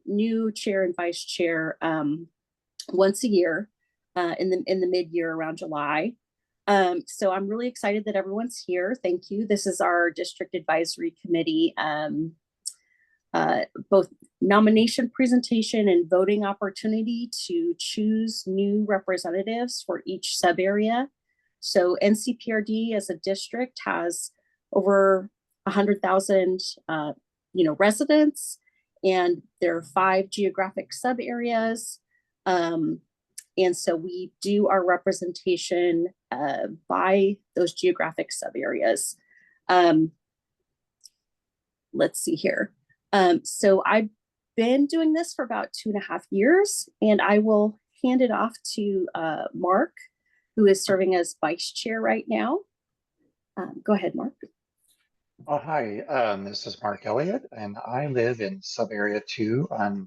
new chair and vice chair once a year in the mid-year around July. So I'm really excited that everyone's here. Thank you. This is our district advisory committee, both nomination presentation and voting opportunity to choose new representatives for each sub area. So NCPRD as a district has over 100,000 residents, and there are 5 geographic sub areas. And so we do our representation by those geographic sub areas. Let's see here. So I've been doing this for about 2.5 years, and I will hand it off to Mark, who is serving as vice chair right now. Go ahead, Mark. Oh, hi, this is Mark Elliott, and I live in sub-area 2. I've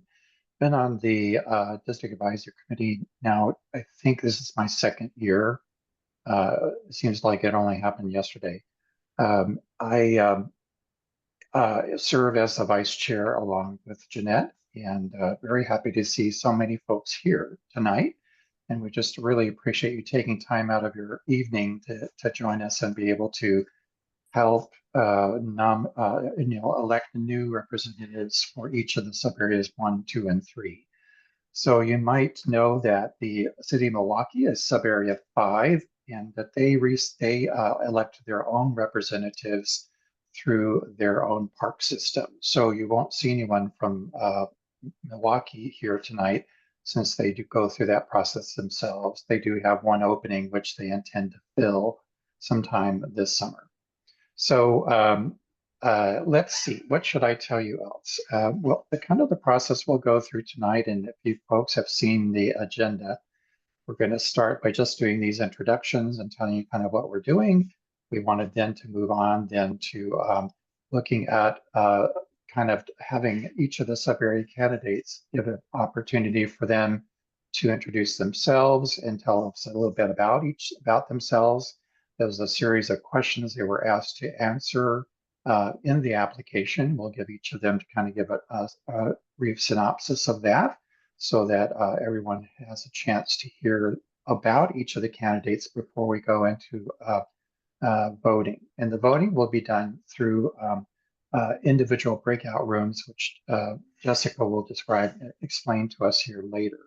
been on the district advisory committee now. I think this is my 2nd year. It seems like it only happened yesterday. I serve as the vice chair along with Jeanette, and very happy to see so many folks here tonight. And we just really appreciate you taking time out of your evening to join us and be able to help elect new representatives for each of the sub areas 1, 2, and 3. So you might know that the city of Milwaukee is sub area 5, and that they elect their own representatives through their own park system. So you won't see anyone from Milwaukee here tonight, since they do go through that process themselves. They do have one opening which they intend to fill sometime this summer. So let's see, what should I tell you else? Well, the process we'll go through tonight, and if you folks have seen the agenda, we're going to start by just doing these introductions and telling you kind of what we're doing. We wanted then to move on then to looking at kind of having each of the sub-area candidates give an opportunity for them to introduce themselves and tell us a little bit about themselves. There was a series of questions they were asked to answer in the application. We'll give each of them to kind of give a brief synopsis of that, so that everyone has a chance to hear about each of the candidates before we go into voting. And the voting will be done through individual breakout rooms, which Jessica will explain to us here later.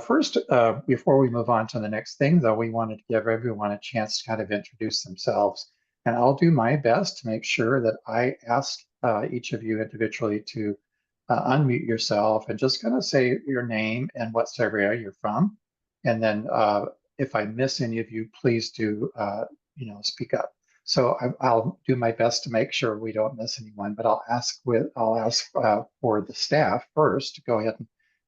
First, before we move on to the next thing, though, we wanted to give everyone a chance to kind of introduce themselves. And I'll do my best to make sure that I ask each of you individually to unmute yourself and just kind of say your name and what area you're from. And then if I miss any of you, please do speak up. So I'll do my best to make sure we don't miss anyone, but I'll ask for the staff first to go ahead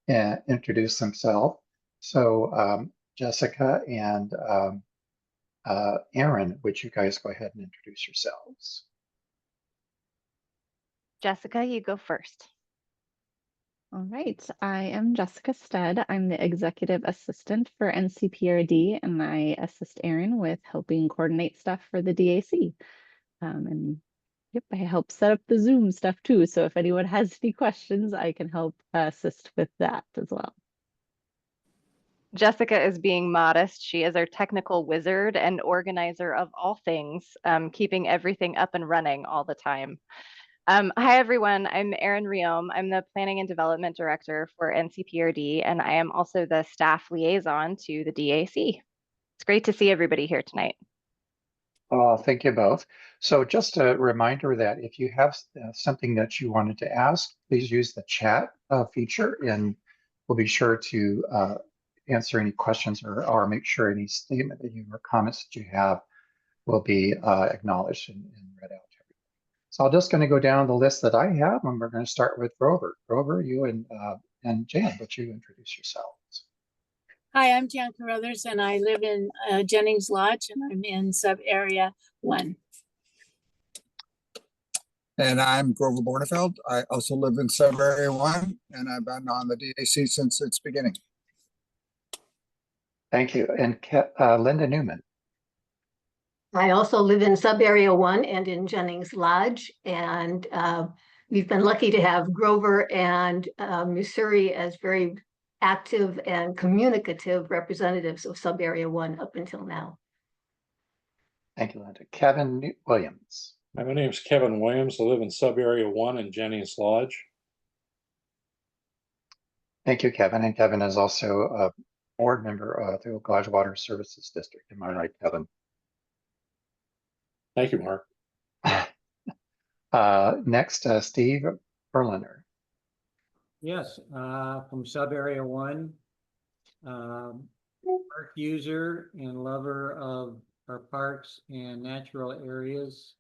and introduce themselves. So Jessica and Aaron, would you guys go ahead and introduce yourselves? Jessica, you go first. All right, I am Jessica Stead. I'm the executive assistant for NCPRD, and I assist Aaron with helping coordinate stuff for the DAC. And yep, I help set up the Zoom stuff too. So if anyone has any questions, I can help assist with that as well. Jessica is being modest. She is our technical wizard and organizer of all things, keeping everything up and running all the time. Hi, everyone. I'm Erin Riom. I'm the Planning and Development Director for NCPRD, and I am also the staff liaison to the DAC. It's great to see everybody here tonight. Thank you both. So just a reminder that if you have something that you wanted to ask, please use the chat feature, and we'll be sure to answer any questions or make sure any statement that you or comments that you have will be acknowledged and read out. So I'm just going to go down the list that I have, and we're going to start with Grover. Grover, you and Jan, would you introduce yourselves? Hi, I'm Jan Carruthers, and I live in Jennings Lodge, and I'm in sub-area 1. And I'm Grover Bornefeld. I also live in sub-area 1, and I've been on the DAC since its beginning. Thank you. And Linda Newman. I also live in sub-area 1 and in Jennings Lodge, and we've been lucky to have Grover and Missouri as very active and communicative representatives of Sub-Area 1 up until now. Thank you, Linda. Kevin Williams. Hi, my name is Kevin Williams. I live in Sub-Area 1 in Jennings Lodge. Thank you, Kevin. And Kevin is also a board member of the Oak Lodge Water Services District. Am I right, Kevin? Thank you, Mark. Next, Steve Berliner. Yes, from Sub-Area 1, park user and lover of our parks and natural areas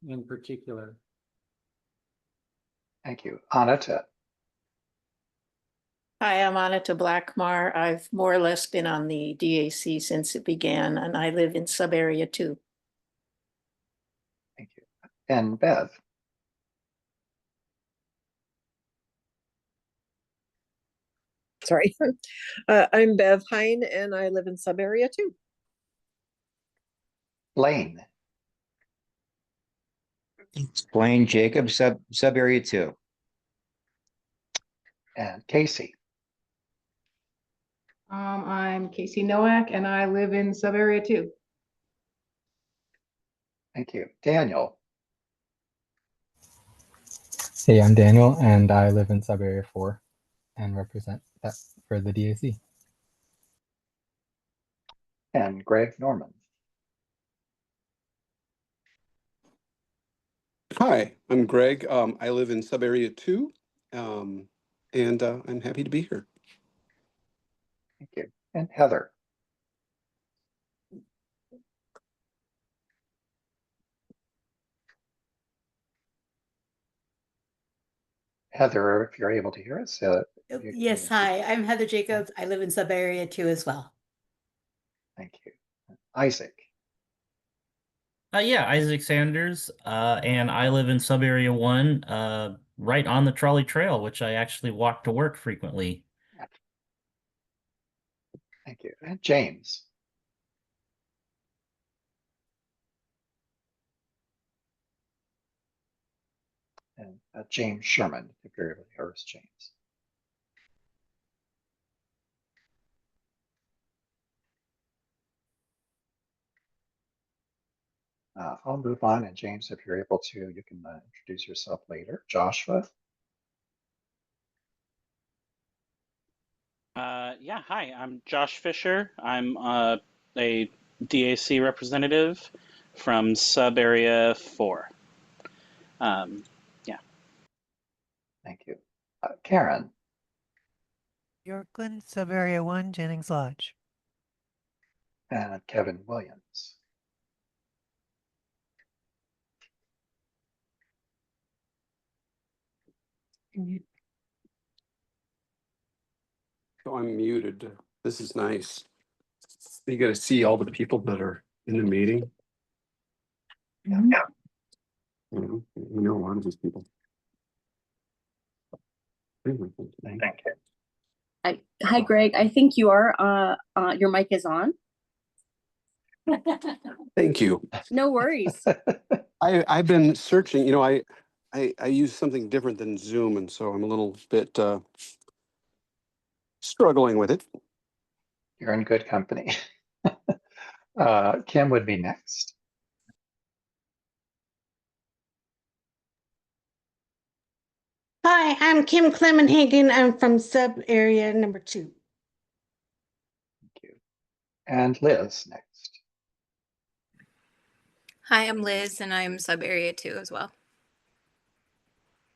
in particular. Thank you. Anita. Hi, I'm Anita Blackmar. I've more or less been on the DAC since it began, and I live in Sub-Area 2. Thank you. And Bev. Sorry. I'm Bev Hine and I live in Sub-Area 2. Blaine. Blaine Jacob, Sub-Area 2. And Casey. I'm Casey Nowak and I live in Sub-Area 2. Thank you. Daniel. Hey, I'm Daniel and I live in Sub-Area 4 and represent that for the DAC. And Greg Norman. Hi, I'm Greg. I live in Sub-Area 2, and I'm happy to be here. Thank you. And Heather. Heather, if you're able to hear us. Yes, hi, I'm Heather Jacobs. I live in Sub-Area 2 as well. Thank you. Isaac. Yeah, Isaac Sanders, and I live in Sub-Area 1, right on the trolley trail, which I actually walk to work frequently. Thank you. And James. And James Sherman, if you're able to hear us, James. I'll move on, and James, if you're able to, you can introduce yourself later. Joshua. Yeah, hi, I'm Josh Fisher. I'm a DAC representative from Sub-Area 4. Yeah. Thank you. Karen. Yorkland, Sub-Area 1, Jennings Lodge. And Kevin Williams. So I'm muted. This is nice. You got to see all the people that are in the meeting. Yeah. You know a lot of these people. Anyway, thank you. Hi, Greg. I think you are, your mic is on. Thank you. No worries. I've been searching, I use something different than Zoom, and so I'm a little bit struggling with it. You're in good company. Kim would be next. Hi, I'm Kim Clemenhagen. I'm from Sub-Area number 2. Thank you. And Liz next. Hi, I'm Liz and I'm Sub-Area 2 as well.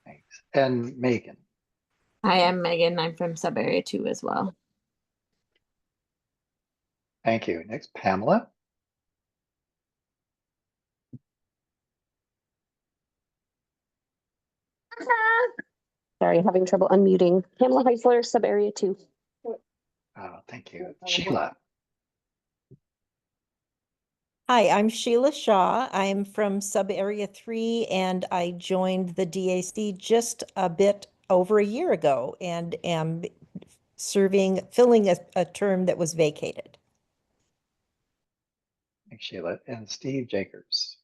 Thanks. And Megan. Hi, I'm Megan. I'm from Sub-Area 2 as well. Thank you. Next, Pamela. Sorry, having trouble unmuting. Pamela Heisler, Sub-Area 2. Thank you. Sheila. Hi, I'm Sheila Shaw. I'm from Sub-Area 3 and I joined the DAC just a bit over a year ago and am filling a term that was vacated. Thanks, Sheila. And Steve Jakers.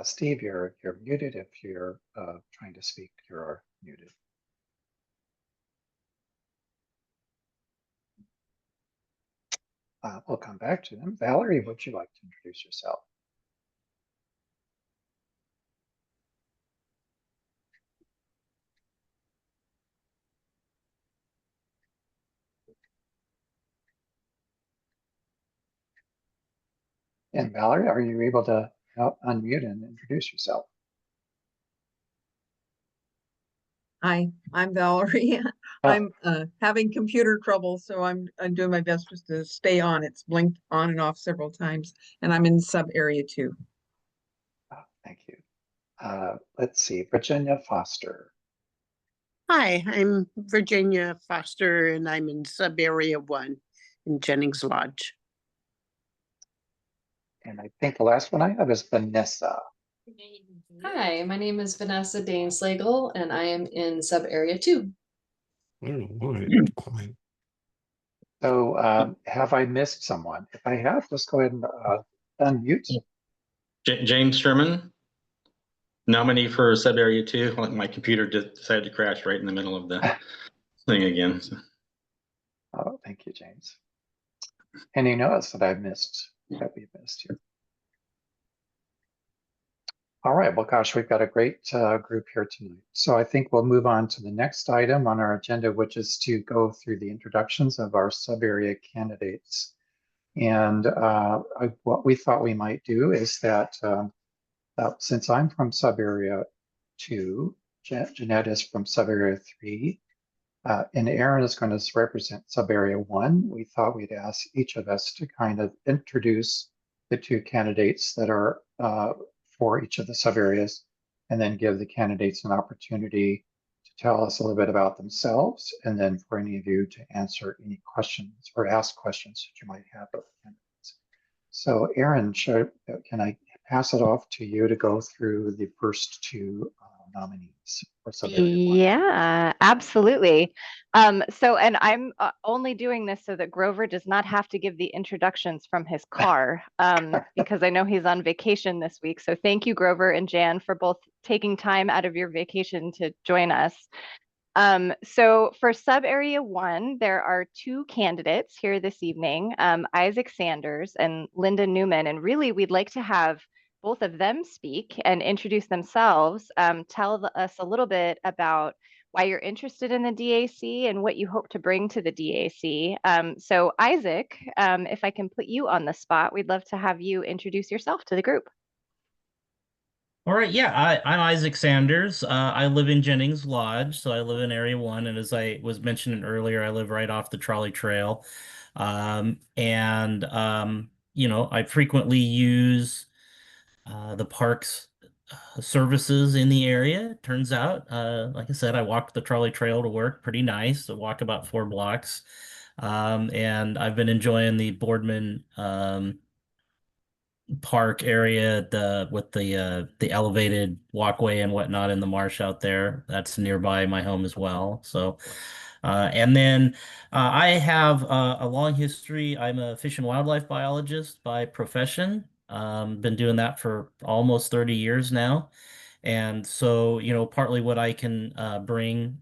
Steve, you're muted. If you're trying to speak, you're muted. We'll come back to them. Valerie, would you like to introduce yourself? And Valerie, are you able to unmute and introduce yourself? Hi, I'm Valerie. I'm having computer trouble, so I'm doing my best just to stay on. It's blinked on and off several times, and I'm in sub area 2. Thank you. Let's see, Virginia Foster. Hi, I'm Virginia Foster, and I'm in sub area 1 in Jennings Lodge. And I think the last one I have is Vanessa. Hi, my name is Vanessa Dane-Slagle, and I am in sub area 2. I don't know why. So have I missed someone? If I have, just go ahead and unmute. James Sherman, nominee for sub area 2. My computer decided to crash right in the middle of the thing again. So. Oh, thank you, James. Any notes that I've missed, that we've missed here? All right, well, gosh, we've got a great group here tonight. So I think we'll move on to the next item on our agenda, which is to go through the introductions of our sub-area candidates. And what we thought we might do is that since I'm from sub-area 2, Jeanette is from sub-area 3, and Aaron is going to represent sub-area 1, we thought we'd ask each of us to kind of introduce the 2 candidates that are for each of the sub-areas, and then give the candidates an opportunity to tell us a little bit about themselves, and then for any of you to answer any questions or ask questions that you might have of the candidates. So Aaron, can I pass it off to you to go through the first 2 nominees for sub-area 1? Yeah, absolutely. And I'm only doing this so that Grover does not have to give the introductions from his car, because I know he's on vacation this week. So thank you, Grover and Jan, for both taking time out of your vacation to join us. So for sub area 1, there are 2 candidates here this evening, Isaac Sanders and Linda Newman. And really, we'd like to have both of them speak and introduce themselves, tell us a little bit about why you're interested in the DAC and what you hope to bring to the DAC. So Isaac, if I can put you on the spot, we'd love to have you introduce yourself to the group. All right, yeah, I'm Isaac Sanders. I live in Jennings Lodge, so I live in Area 1, and as I was mentioning earlier, I live right off the trolley trail. You know, I frequently use the park's services in the area. Turns out, like I said, I walk the trolley trail to work, pretty nice. I walk about 4 blocks. And I've been enjoying the Boardman park area with the elevated walkway and whatnot in the marsh out there. That's nearby my home as well. So and then I have a long history. I'm a fish and wildlife biologist by profession. Been doing that for almost 30 years now. And so, you know, partly what I can bring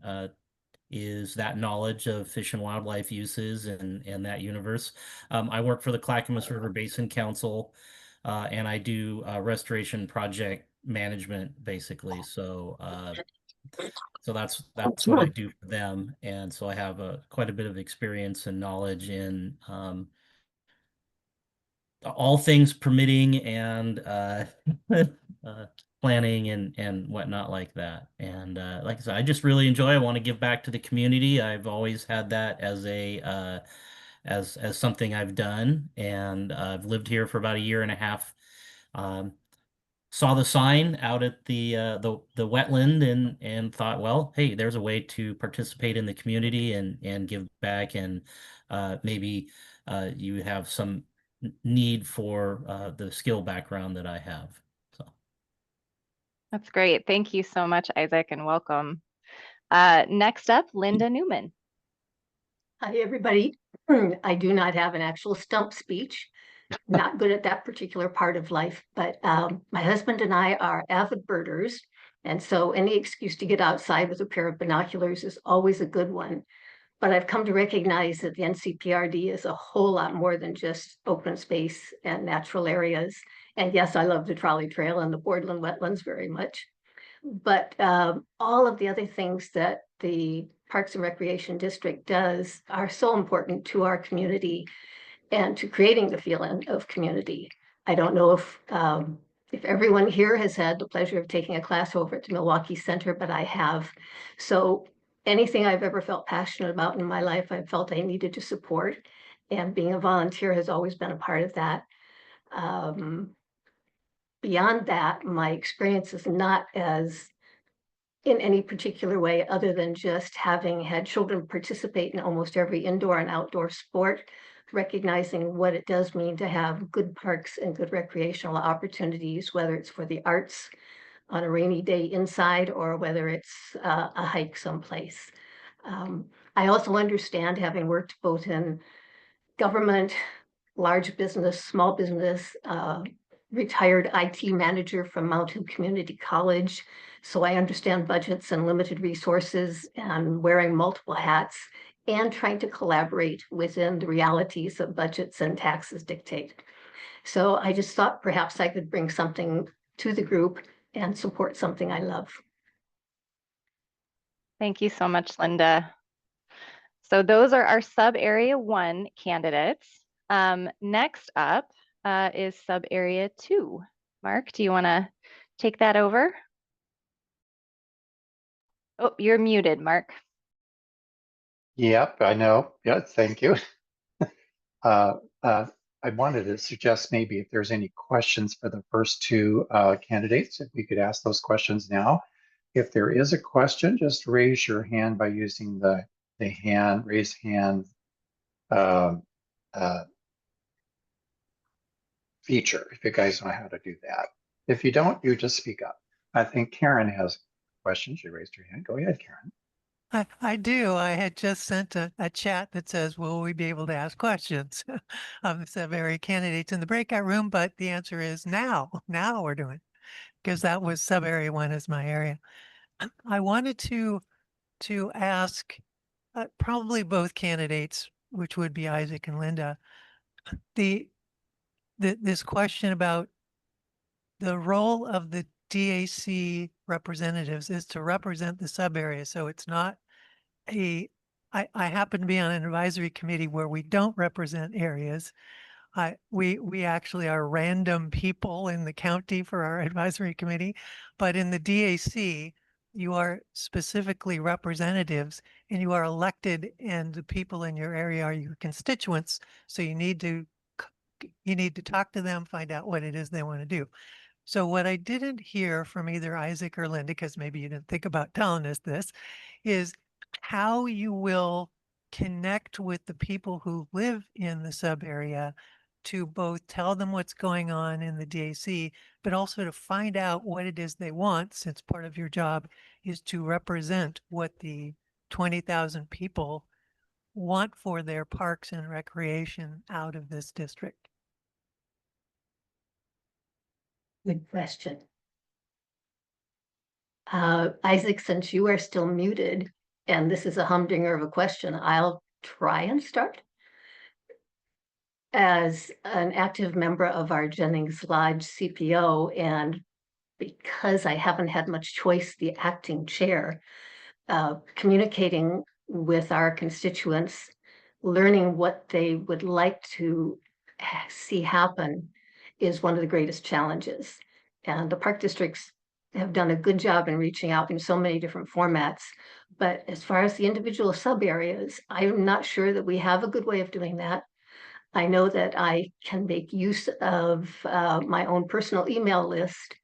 is that knowledge of fish and wildlife uses and that universe. I work for the Clackamas River Basin Council, and I do restoration project management, basically. So that's what I do for them, and so I have quite a bit of experience and knowledge in all things permitting and planning and whatnot like that. And like I said, I just really enjoy. I want to give back to the community. I've always had that as a as something I've done, and I've lived here for about a year and a half. Saw the sign out at the wetland and thought, well, hey, there's a way to participate in the community and give back, and maybe you have some need for the skill background that I have. So That's great. Thank you so much, Isaac, and welcome. Next up, Linda Newman. Hi, everybody. I do not have an actual stump speech. not good at that particular part of life, but my husband and I are avid birders. And so any excuse to get outside with a pair of binoculars is always a good one. But I've come to recognize that the NCPRD is a whole lot more than just open space and natural areas. And yes, I love the trolley trail and the Boardland wetlands very much. But all of the other things that the Parks and Recreation District does are so important to our community and to creating the feeling of community. I don't know if everyone here has had the pleasure of taking a class over at the Milwaukee Center, but I have. So anything I've ever felt passionate about in my life, I felt I needed to support. And being a volunteer has always been a part of that. Beyond that, my experience is not as in any particular way other than just having had children participate in almost every indoor and outdoor sport, recognizing what it does mean to have good parks and good recreational opportunities, whether it's for the arts on a rainy day inside or whether it's a hike someplace. I also understand, having worked both in government, large business, small business, retired IT manager from Mountain Community College. So I understand budgets and limited resources and wearing multiple hats and trying to collaborate within the realities of budgets and taxes dictate. So I just thought perhaps I could bring something to the group and support something I love. Thank you so much, Linda. So those are our sub-area 1 candidates. Next up is sub-area 2. Mark, do you want to take that over? Oh, you're muted, Mark. Yep, I know. Yeah, thank you. I wanted to suggest maybe if there's any questions for the first two candidates, if we could ask those questions now. If there is a question, just raise your hand by using the raise hand feature, if you guys know how to do that. If you don't, you just speak up. I think Karen has questions. You raised your hand. Go ahead, Karen. I do. I had just sent a chat that says, will we be able to ask questions of the sub-area candidates in the breakout room? But the answer is now. Now we're doing it, because that was sub-area 1 as my area. I wanted to ask probably both candidates, which would be Isaac and Linda, this question about the role of the DAC representatives is to represent the sub area. So it's not I happen to be on an advisory committee where we don't represent areas. We actually are random people in the county for our advisory committee, but in the DAC, you are specifically representatives and you are elected, and the people in your area are your constituents. So you need to talk to them, find out what it is they want to do. So what I didn't hear from either Isaac or Linda, because maybe you didn't think about telling us this, is how you will connect with the people who live in the sub area to both tell them what's going on in the DAC, but also to find out what it is they want, since part of your job is to represent what the 20,000 people want for their parks and recreation out of this district. Good question. Isaac, since you are still muted, and this is a humdinger of a question, I'll try and start. As an active member of our Jennings Lodge CPO, and because I haven't had much choice, the acting chair, communicating with our constituents, learning what they would like to see happen is one of the greatest challenges. And the park districts have done a good job in reaching out in so many different formats. But as far as the individual sub areas, I'm not sure that we have a good way of doing that. I know that I can make use of my own personal email list,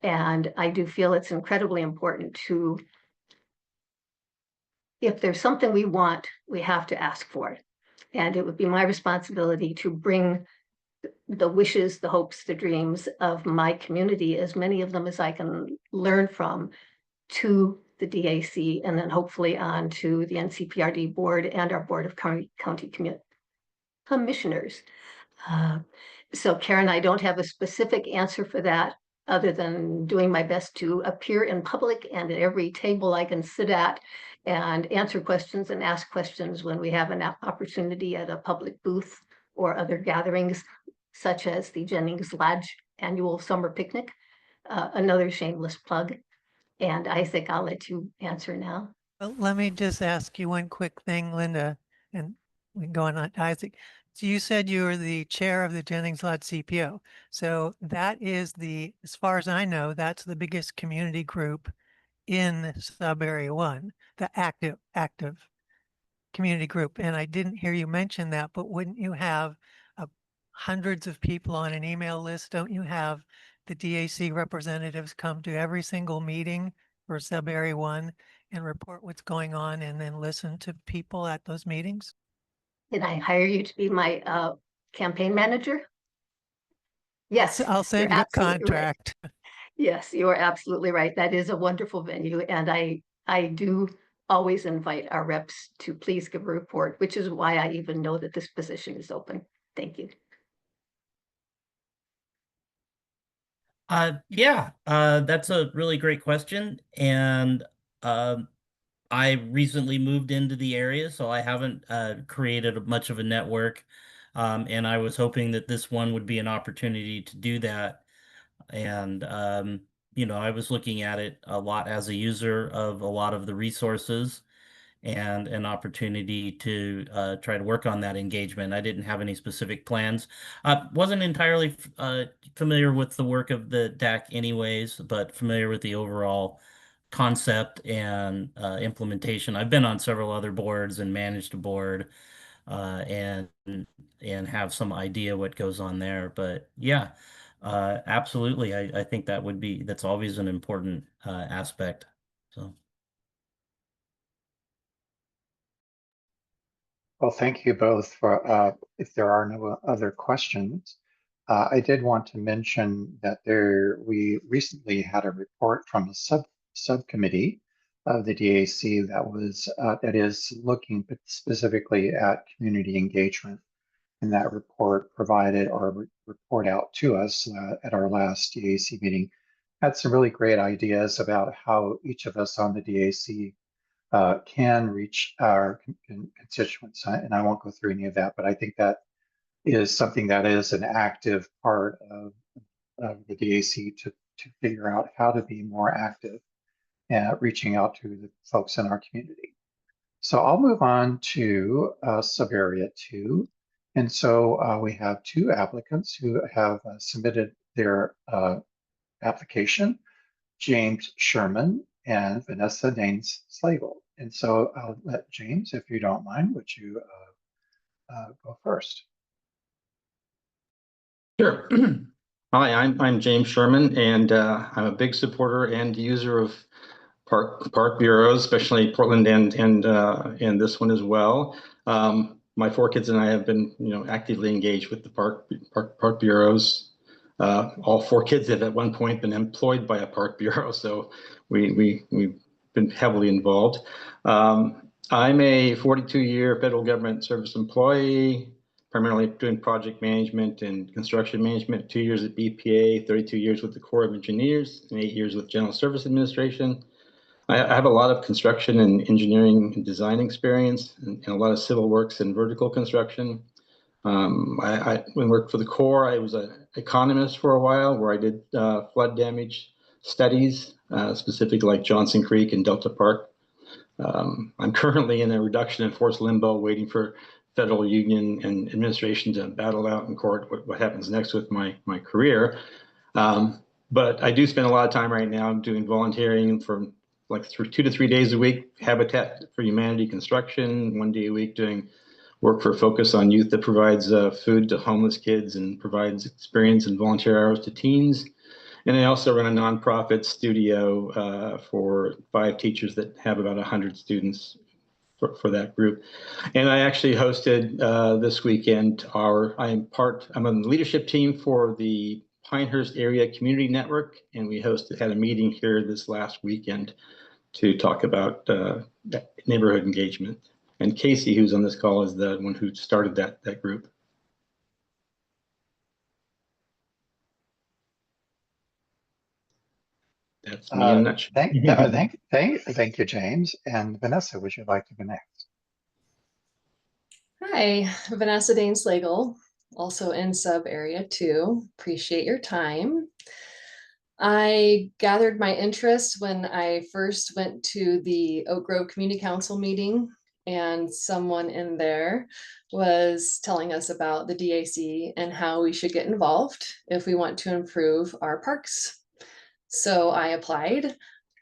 and I do feel it's incredibly important to, if there's something we want, we have to ask for it. And it would be my responsibility to bring the wishes, the hopes, the dreams of my community, as many of them as I can learn from, to the DAC, and then hopefully on to the NCPRD board and our board of county commissioners. So Karen, I don't have a specific answer for that, other than doing my best to appear in public and at every table I can sit at and answer questions and ask questions when we have an opportunity at a public booth or other gatherings, such as the Jennings Lodge annual summer picnic, another shameless plug. And I think I'll let you answer now. Well, let me just ask you one quick thing, Linda, and we can go on to Isaac. So you said you were the chair of the Jennings Lodge CPO. So that is as far as I know, that's the biggest community group in sub-area 1, the active community group. And I didn't hear you mention that, but wouldn't you have hundreds of people on an email list? Don't you have the DAC representatives come to every single meeting for sub-area 1 and report what's going on and then listen to people at those meetings? Did I hire you to be my campaign manager? Yes. I'll send you a contract. Right. Yes, you are absolutely right. That is a wonderful venue. And I do always invite our reps to please give a report, which is why I even know that this position is open. Thank you. Yeah, that's a really great question. And I recently moved into the area, so I haven't created much of a network. And I was hoping that this one would be an opportunity to do that. And, I was looking at it a lot as a user of a lot of the resources and an opportunity to try to work on that engagement. I didn't have any specific plans. Wasn't entirely familiar with the work of the DAC anyways, but familiar with the overall concept and implementation. I've been on several other boards and managed a board and have some idea what goes on there. But yeah, absolutely. I think that's always an important aspect. So. Well, thank you both for, if there are no other questions, I did want to mention that we recently had a report from a subcommittee of the DAC that is looking specifically at community engagement. And that report provided or report out to us at our last DAC meeting had some really great ideas about how each of us on the DAC can reach our constituents. And I won't go through any of that, but I think that is something that is an active part of the DAC to figure out how to be more active at reaching out to the folks in our community. So I'll move on to sub-area 2. And so we have 2 applicants who have submitted their application, James Sherman and Vanessa Daines Slagle. And so I'll let James, if you don't mind, would you go first? Sure. Hi, I'm James Sherman, and I'm a big supporter and user of park bureaus, especially Portland and this one as well. My 4 kids and I have been, actively engaged with the park bureaus. All 4 kids have at one point been employed by a park bureau, so we've been heavily involved. I'm a 42-year federal government service employee, primarily doing project management and construction management, 2 years at BPA, 32 years with the Corps of Engineers, and 8 years with General Service Administration. I have a lot of construction and engineering and design experience and a lot of civil works and vertical construction. When I worked for the Corps, I was an economist for a while where I did flood damage studies, specifically like Johnson Creek and Delta Park. I'm currently in a reduction in force limbo, waiting for federal union and administration to battle out in court what happens next with my career. But I do spend a lot of time right now doing volunteering for like 2 to 3 days a week, Habitat for Humanity construction, 1 day a week doing work for Focus on Youth that provides food to homeless kids and provides experience and volunteer hours to teens. And I also run a nonprofit studio for 5 teachers that have about 100 students for that group. And I actually hosted this weekend I'm on the leadership team for the Pinehurst Area Community Network, and we had a meeting here this last weekend to talk about neighborhood engagement. And Casey, who's on this call, is the one who started that group. That's me in a nutshell. Thank you, James. And Vanessa, would you like to go next? Hi, Vanessa Dane-Slagle, also in sub area 2. Appreciate your time. I gathered my interest when I first went to the Oak Grove Community Council meeting, and someone in there was telling us about the DAC and how we should get involved if we want to improve our parks. So I applied.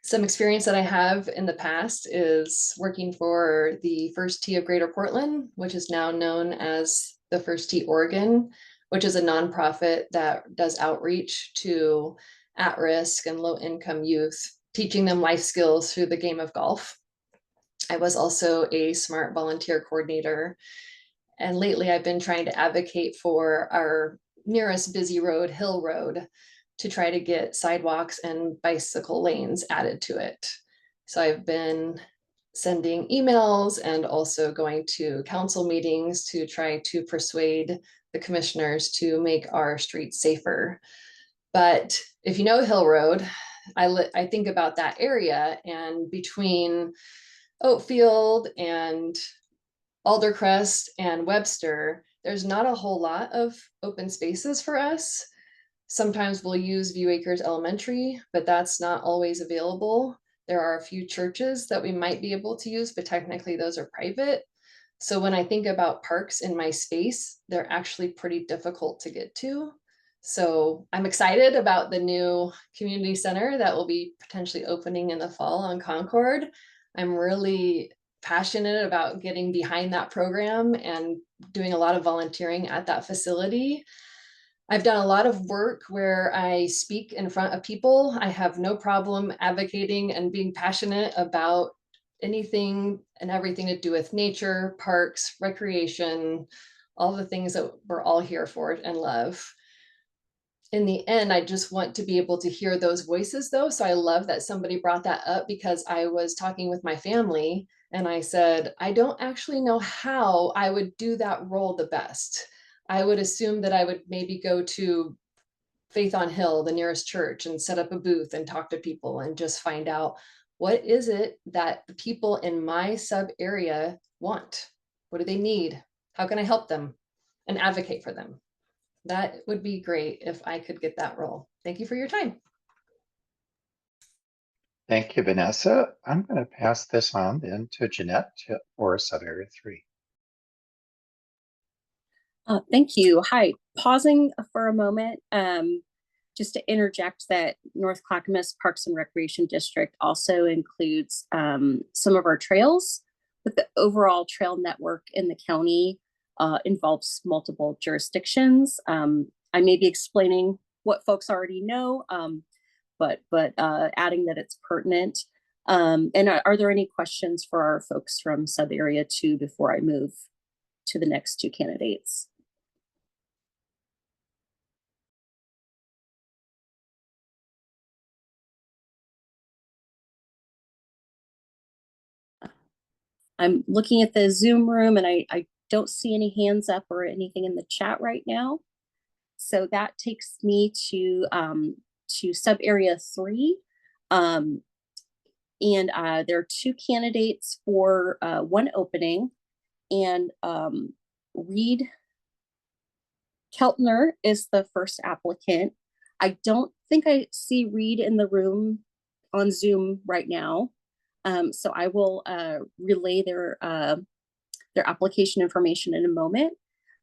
Some experience that I have in the past is working for the First Tee of Greater Portland, which is now known as the First Tee Oregon, which is a nonprofit that does outreach to at-risk and low-income youth, teaching them life skills through the game of golf. I was also a SMART volunteer coordinator, and lately I've been trying to advocate for our nearest busy road, Hill Road, to try to get sidewalks and bicycle lanes added to it. So I've been sending emails and also going to council meetings to try to persuade the commissioners to make our streets safer. But if you know Hill Road, I think about that area, and between Oatfield and Aldercrest and Webster, there's not a whole lot of open spaces for us. Sometimes we'll use View Acres Elementary, but that's not always available. There are a few churches that we might be able to use, but technically those are private. So when I think about parks in my space, they're actually pretty difficult to get to. So I'm excited about the new community center that will be potentially opening in the fall on Concord. I'm really passionate about getting behind that program and doing a lot of volunteering at that facility. I've done a lot of work where I speak in front of people. I have no problem advocating and being passionate about anything and everything to do with nature, parks, recreation, all the things that we're all here for and love. In the end, I just want to be able to hear those voices though. So I love that somebody brought that up, because I was talking with my family and I said, I don't actually know how I would do that role the best. I would assume that I would maybe go to Faith on Hill, the nearest church, and set up a booth and talk to people and just find out, what is it that the people in my sub area want? What do they need? How can I help them and advocate for them? That would be great if I could get that role. Thank you for your time. Thank you, Vanessa. I'm going to pass this on then to Jeanette for sub-area 3. Thank you. Hi, pausing for a moment, just to interject that North Clackamas Parks and Recreation District also includes some of our trails, but the overall trail network in the county involves multiple jurisdictions. I may be explaining what folks already know, but adding that it's pertinent. And are there any questions for our folks from sub-area 2 before I move to the next 2 candidates? I'm looking at the Zoom room and I don't see any hands up or anything in the chat right now. So that takes me to sub-area 3. And there are 2 candidates for 1 opening. And Reed Keltner is the first applicant. I don't think I see Reed in the room on Zoom right now. So I will relay their application information in a moment.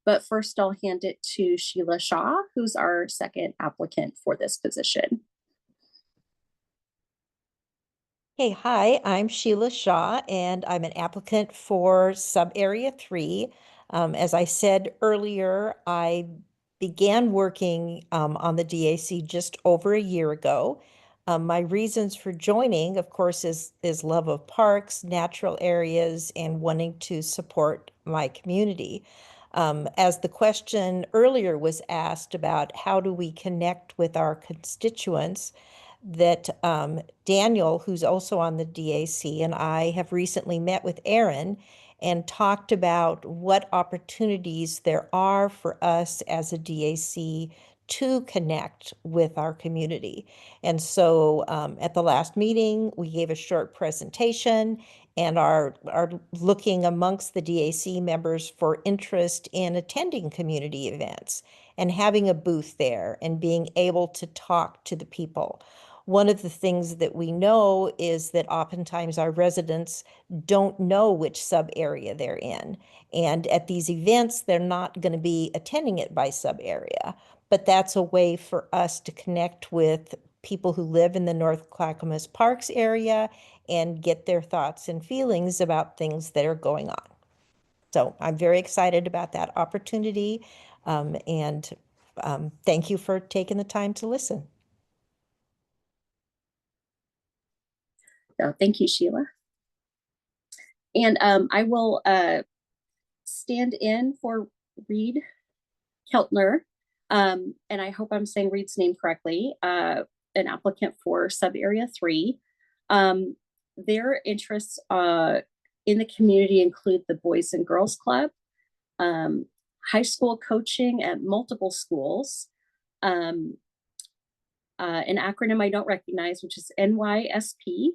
But first, I'll hand it to Sheila Shaw, who's our second applicant for this position. Hey, hi, I'm Sheila Shaw, and I'm an applicant for sub-area 3. As I said earlier, I began working on the DAC just over a year ago. My reasons for joining, of course, is love of parks, natural areas, and wanting to support my community. As the question earlier was asked about how do we connect with our constituents, that Daniel, who's also on the DAC, and I have recently met with Aaron and talked about what opportunities there are for us as a DAC to connect with our community. And so at the last meeting, we gave a short presentation and are looking amongst the DAC members for interest in attending community events and having a booth there and being able to talk to the people. One of the things that we know is that oftentimes our residents don't know which sub area they're in. And at these events, they're not going to be attending it by sub area. But that's a way for us to connect with people who live in the North Clackamas Parks area and get their thoughts and feelings about things that are going on. So I'm very excited about that opportunity. And thank you for taking the time to listen. So thank you, Sheila. And I will stand in for Reed Keltner. And I hope I'm saying Reed's name correctly, an applicant for sub-area 3. Their interests in the community include the Boys and Girls Club, high school coaching at multiple schools, an acronym I don't recognize, which is NYSP,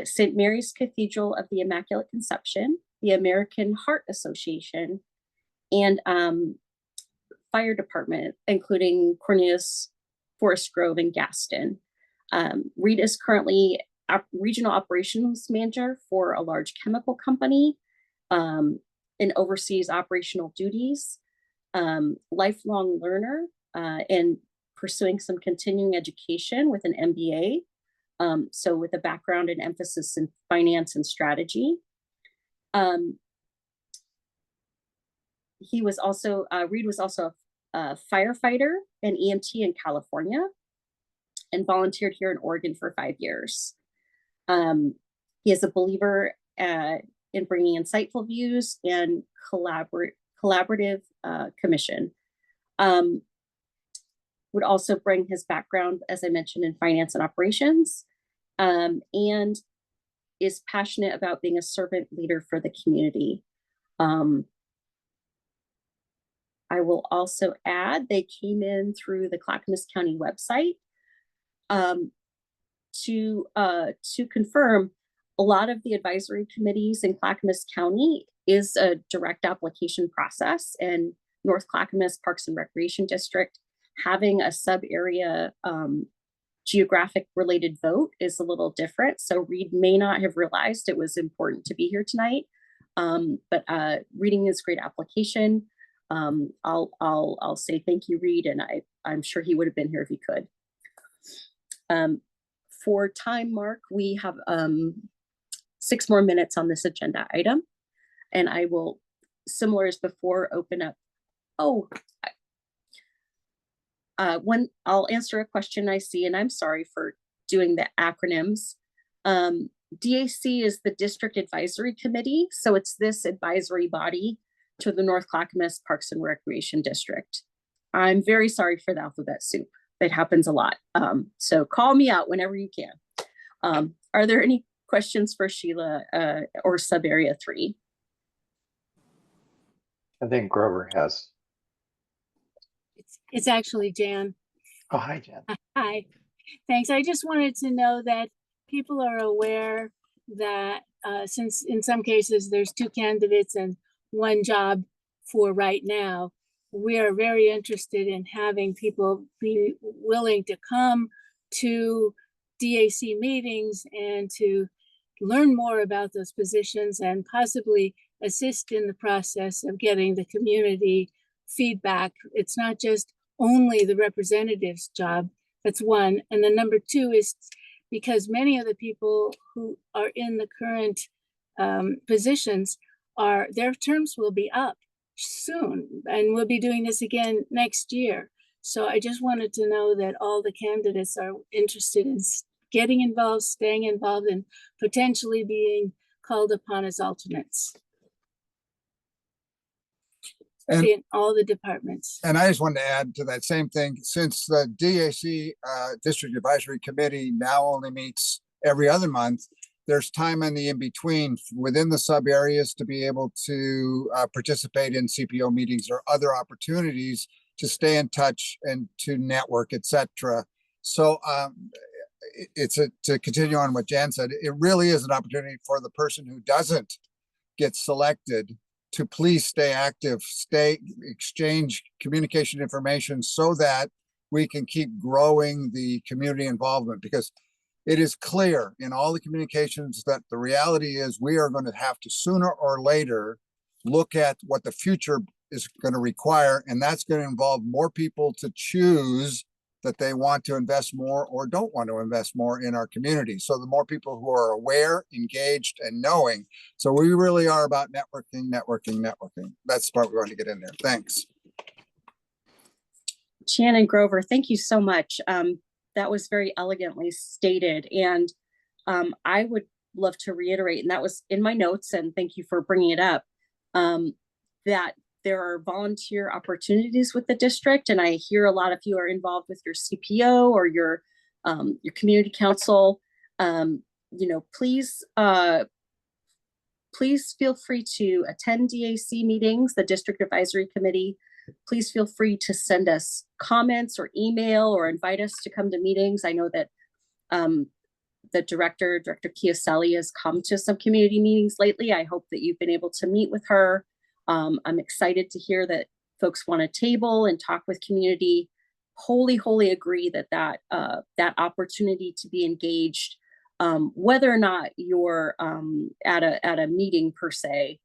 St. Mary's Cathedral of the Immaculate Conception, the American Heart Association, and fire department, including Cornelius, Forest Grove, and Gaston. Reed is currently regional operations manager for a large chemical company and oversees operational duties, lifelong learner, and pursuing some continuing education with an MBA. So with a background and emphasis in finance and strategy. He was also, Reed was also a firefighter and EMT in California and volunteered here in Oregon for 5 years. He is a believer in bringing insightful views and collaborative commission. Would also bring his background, as I mentioned, in finance and operations, and is passionate about being a servant leader for the community. I will also add, they came in through the Clackamas County website to confirm a lot of the advisory committees in Clackamas County is a direct application process, and North Clackamas Parks and Recreation District having a sub area geographic related vote is a little different. So Reed may not have realized it was important to be here tonight, but reading his great application. I'll say thank you, Reed, and I'm sure he would have been here if he could. For time, Mark, we have 6 more minutes on this agenda item, and I will, similar as before, open up. I'll answer a question I see, and I'm sorry for doing the acronyms. DAC is the District Advisory Committee, so it's this advisory body to the North Clackamas Parks and Recreation District. I'm very sorry for the alphabet soup. It happens a lot. So call me out whenever you can. Are there any questions for Sheila or sub area 3? I think Grover has. It's actually Jan. Oh, hi, Jan. Hi. Thanks. I just wanted to know that people are aware that since in some cases there's 2 candidates and 1 job for right now, we are very interested in having people be willing to come to DAC meetings and to learn more about those positions and possibly assist in the process of getting the community feedback. It's not just only the representative's job. That's 1. And then number 2 is because many of the people who are in the current positions their terms will be up soon, and we'll be doing this again next year. So I just wanted to know that all the candidates are interested in getting involved, staying involved, and potentially being called upon as alternates in all the departments. And I just wanted to add to that same thing, since the DAC District Advisory Committee now only meets every other month, there's time in the in-between within the sub areas to be able to participate in CPO meetings or other opportunities to stay in touch and to network, etc. So to continue on what Jan said, it really is an opportunity for the person who doesn't get selected to please stay active, exchange communication information so that we can keep growing the community involvement, because it is clear in all the communications that the reality is we are going to have to sooner or later look at what the future is going to require, and that's going to involve more people to choose that they want to invest more or don't want to invest more in our community. So the more people who are aware, engaged, and knowing. So we really are about networking. That's the part we want to get in there. Thanks. Shannon Grover, thank you so much. That was very elegantly stated. And I would love to reiterate, and that was in my notes, and thank you for bringing it up, that there are volunteer opportunities with the district. And I hear a lot of you are involved with your CPO or your community council. Please feel free to attend DAC meetings, the District Advisory Committee. Please feel free to send us comments or email or invite us to come to meetings. I know that the Director Chiaselli, has come to some community meetings lately. I hope that you've been able to meet with her. I'm excited to hear that folks want to table and talk with community. Wholly agree that opportunity to be engaged, whether or not you're at a meeting per se,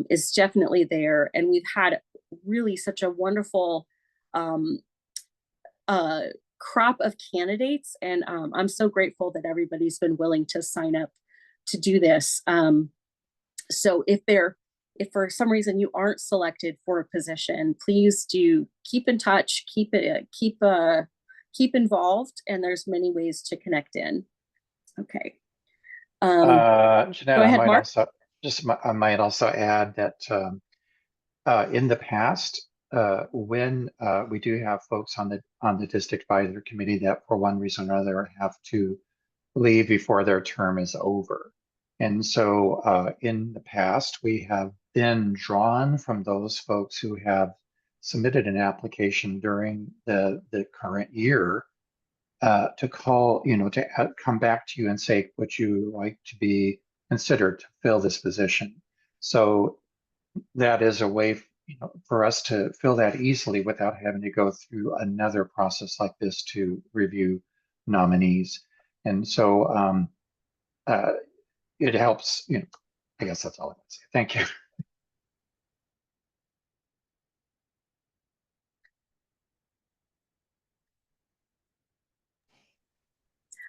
is definitely there. And we've had really such a wonderful crop of candidates, and I'm so grateful that everybody's been willing to sign up to do this. So if for some reason you aren't selected for a position, please do keep in touch, keep involved, and there's many ways to connect in. Okay. Jeanette, go ahead, Mark. I might also add that in the past, when we do have folks on the district advisory committee that for one reason or another have to leave before their term is over. And so in the past, we have been drawn from those folks who have submitted an application during the current year to call, to come back to you and say, would you like to be considered to fill this position? So that is a way for us to fill that easily without having to go through another process like this to review nominees. And so it helps, I guess that's all I can say. Thank you.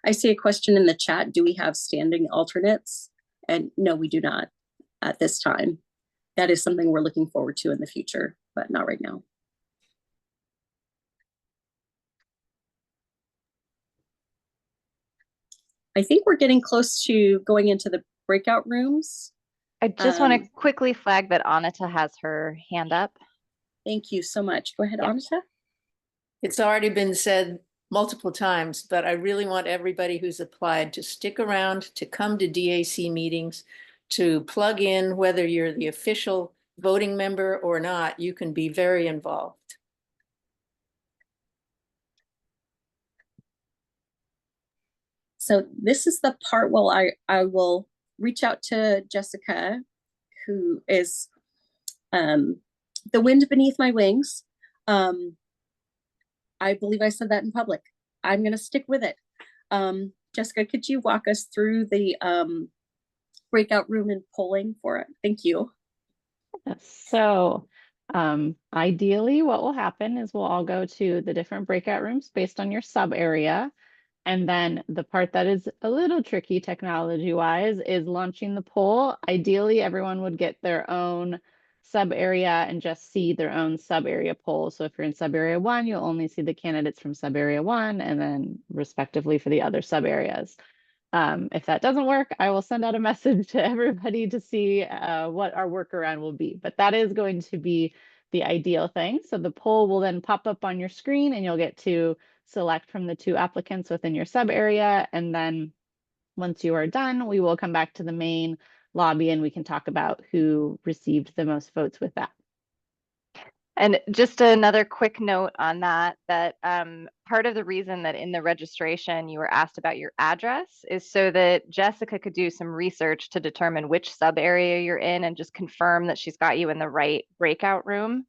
I see a question in the chat. Do we have standing alternates? And no, we do not at this time. That is something we're looking forward to in the future, but not right now. I think we're getting close to going into the breakout rooms. I just want to quickly flag that Anita has her hand up. Thank you so much. Go ahead, Anita. It's already been said multiple times, but I really want everybody who's applied to stick around, to come to DAC meetings, to plug in, whether you're the official voting member or not, you can be very involved. So this is the part where I will reach out to Jessica, who is the wind beneath my wings. I believe I said that in public. I'm going to stick with it. Jessica, could you walk us through the breakout room and polling for it? Thank you. So ideally what will happen is we'll all go to the different breakout rooms based on your sub area. And then the part that is a little tricky technology-wise is launching the poll. Ideally, everyone would get their own sub area and just see their own sub area poll. So if you're in sub area 1, you'll only see the candidates from sub area 1 and then respectively for the other sub areas. If that doesn't work, I will send out a message to everybody to see what our workaround will be. But that is going to be the ideal thing. So the poll will then pop up on your screen and you'll get to select from the 2 applicants within your sub area. And then once you are done, we will come back to the main lobby and we can talk about who received the most votes with that. And just another quick note on that, part of the reason that in the registration you were asked about your address is so that Jessica could do some research to determine which sub area you're in and just confirm that she's got you in the right breakout room.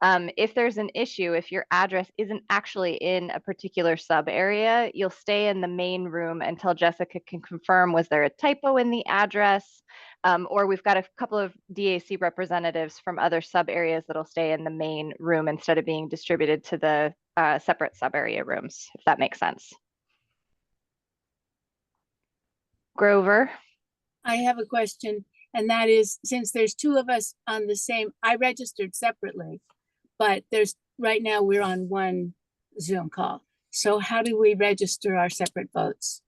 If there's an issue, if your address isn't actually in a particular sub area, you'll stay in the main room until Jessica can confirm, was there a typo in the address? Or we've got a couple of DAC representatives from other sub areas that'll stay in the main room instead of being distributed to the separate sub area rooms, if that makes sense. Grover. I have a question, and that is, since there's two of us on the same, I registered separately, but right now we're on one Zoom call. So how do we register our separate votes?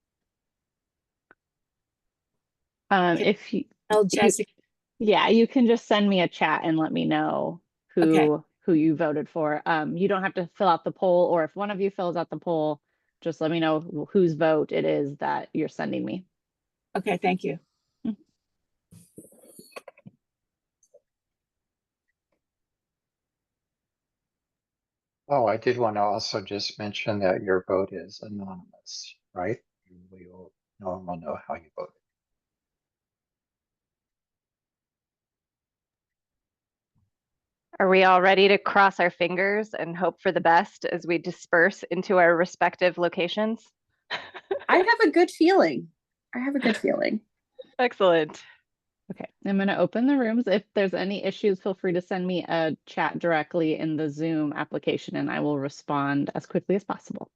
If you, tell Jessica. Yeah, you can just send me a chat and let me know who you voted for. You don't have to fill out the poll, or if one of you fills out the poll, just let me know whose vote it is that you're sending me. Okay, thank you. Oh, I did want to also just mention that your vote is anonymous, right? No one will know how you voted. Are we all ready to cross our fingers and hope for the best as we disperse into our respective locations? I have a good feeling. Excellent. Okay, I'm going to open the rooms. If there's any issues, feel free to send me a chat directly in the Zoom application and I will respond as quickly as possible.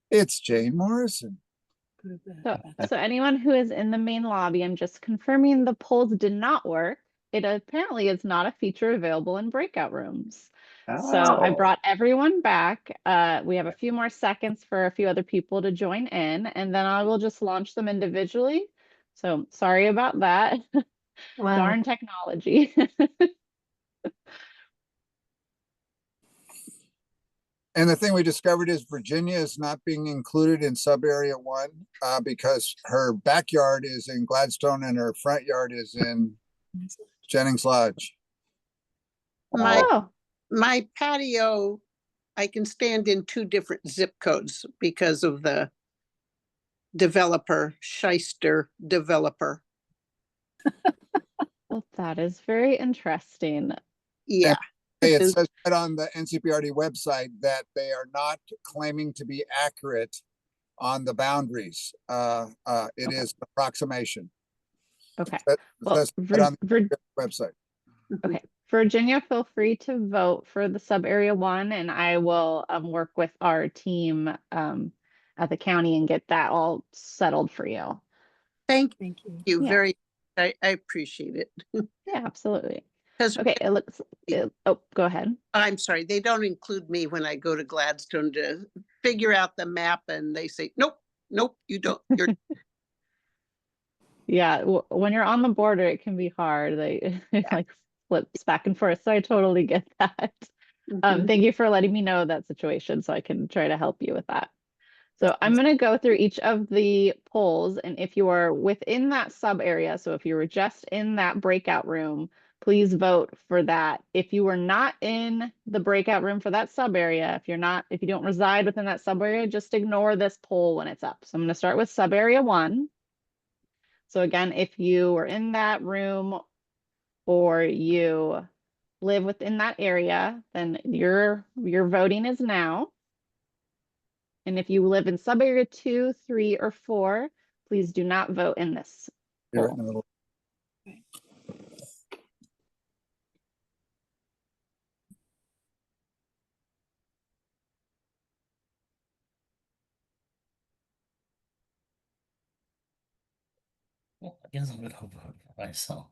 It's Jane Morrison. So anyone who is in the main lobby, I'm just confirming the polls did not work. It apparently is not a feature available in breakout rooms. So I brought everyone back. We have a few more seconds for a few other people to join in, and then I will just launch them individually. So sorry about that. Wow. Darn technology. And the thing we discovered is Virginia is not being included in sub-area 1 because her backyard is in Gladstone and her front yard is in Jennings Lodge. My patio, I can stand in 2 different zip codes because of the developer, shyster developer. Well, that is very interesting. Yeah. It says right on the NCPRD website that they are not claiming to be accurate on the boundaries. It is approximation. Okay. That's right on the website. Okay. Virginia, feel free to vote for the sub area 1, and I will work with our team at the county and get that all settled for you. Thank you Yeah. very much. I appreciate it. Yeah, absolutely. 'Cause Okay, it looks, oh, go ahead. I'm sorry, they don't include me when I go to Gladstone to figure out the map, and they say, nope, nope, you don't. You're Yeah, when you're on the border, it can be hard. They it like flips back and forth. So I totally get that. Thank you for letting me know that situation so I can try to help you with that. So I'm going to go through each of the polls, and if you are within that sub area, so if you were just in that breakout room, please vote for that. If you were not in the breakout room for that sub area, if you don't reside within that sub area, just ignore this poll when it's up. So I'm going to start with sub area 1. So again, if you are in that room or you live within that area, then your voting is now. And if you live in sub area 2, 3, or 4, please do not vote in this You're right poll. in the middle. Well, I guess I'm gonna vote for myself.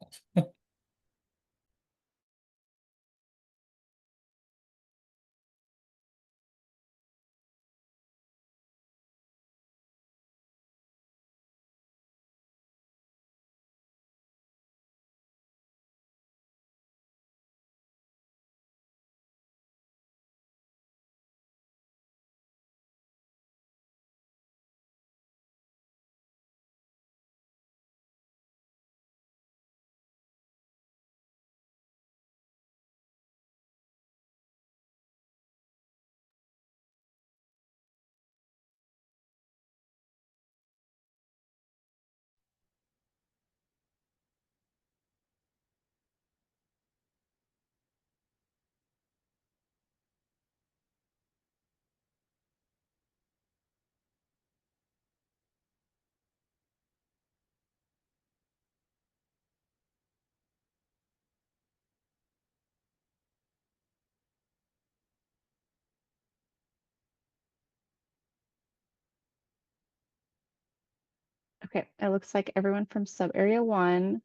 Okay, it looks like everyone from sub area 1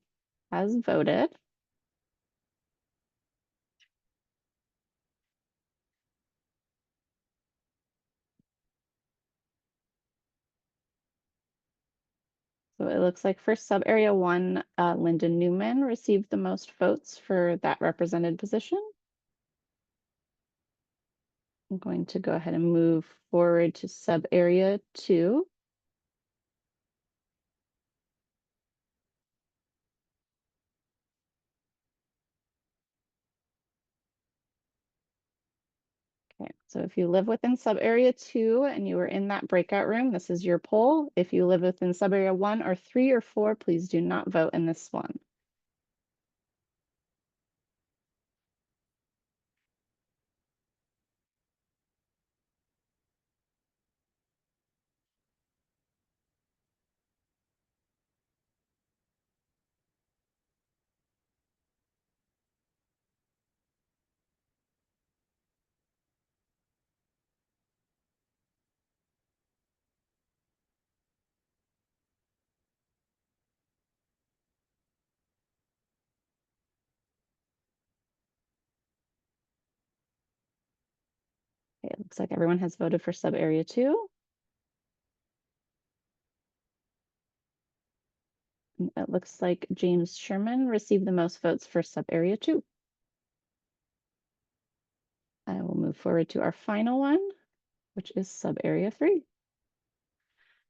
has voted. So it looks like for sub area 1, Linda Newman received the most votes for that represented position. I'm going to go ahead and move forward to sub area 2. Okay, so if you live within sub area 2 and you were in that breakout room, this is your poll. If you live within sub area 1 or 3 or 4, please do not vote in this one. Looks like everyone has voted for sub area 2. And it looks like James Sherman received the most votes for sub area 2. I will move forward to our final one, which is sub area 3.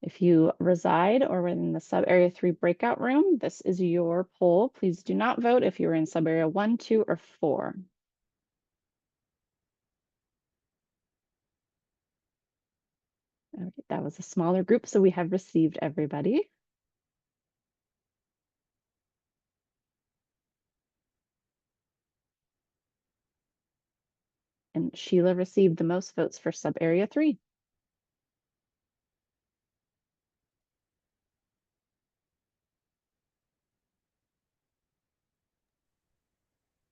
If you reside or within the sub area 3 breakout room, this is your poll. Please do not vote if you're in sub area 1, 2, or 4. Okay, that was a smaller group, so we have received everybody. And Sheila received the most votes for sub area 3.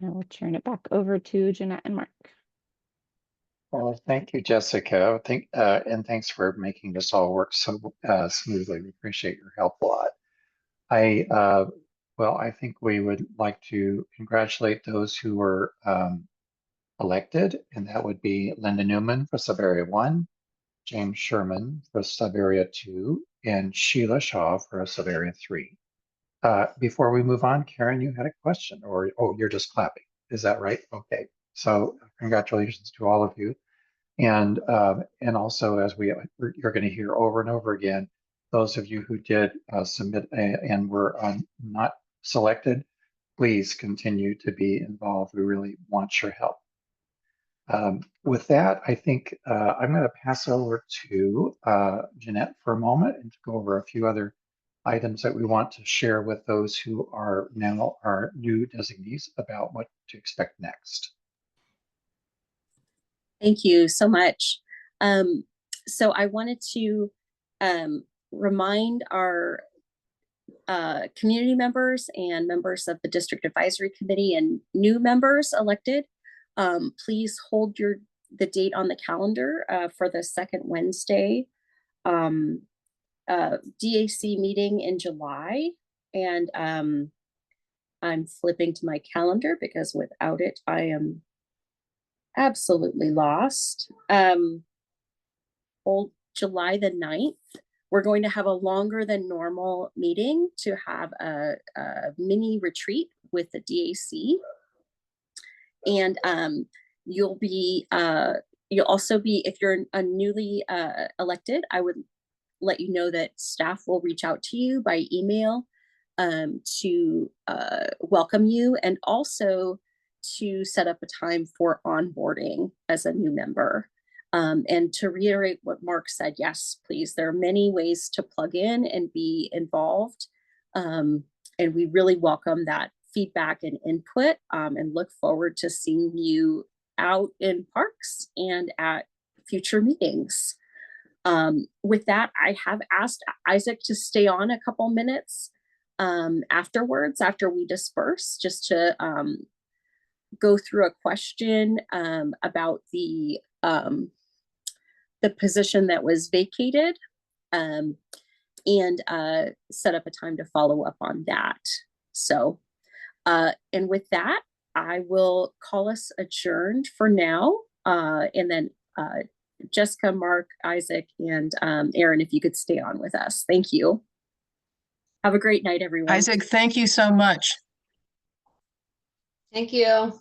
I will turn it back over to Jeanette and Mark. Well, thank you, Jessica. And thanks for making this all work so smoothly. We appreciate your help a lot. I think we would like to congratulate those who were elected, and that would be Linda Newman for sub-area 1, James Sherman for sub-area 2, and Sheila Shaw for sub-area 3. Before we move on, Karen, you had a question, or you're just clapping. Is that right? Okay. So congratulations to all of you. And also, as you're going to hear over and over again, those of you who did submit and were not selected, please continue to be involved. We really want your help. With that, I think I'm going to pass over to Jeanette for a moment and to go over a few other items that we want to share with those who are now our new designees about what to expect next. Thank you so much. So I wanted to remind our community members and members of the District Advisory Committee and new members elected, please hold the date on the calendar for the second Wednesday DAC meeting in July. And I'm flipping to my calendar because without it, I am absolutely lost. July the 9th, we're going to have a longer than normal meeting to have a mini retreat with the DAC. And you'll also be, if you're a newly elected, I would let you know that staff will reach out to you by email to welcome you, and also to set up a time for onboarding as a new member. And to reiterate what Mark said, yes, please, there are many ways to plug in and be involved. And we really welcome that feedback and input, and look forward to seeing you out in parks and at future meetings. With that, I have asked Isaac to stay on a couple minutes afterwards, after we disperse, just to go through a question about the position that was vacated, and set up a time to follow up on that. So, and with that, I will call us adjourned for now. And then Jessica, Mark, Isaac, and Aaron, if you could stay on with us. Thank you. Have a great night, everyone. Isaac, thank you so much. Thank you.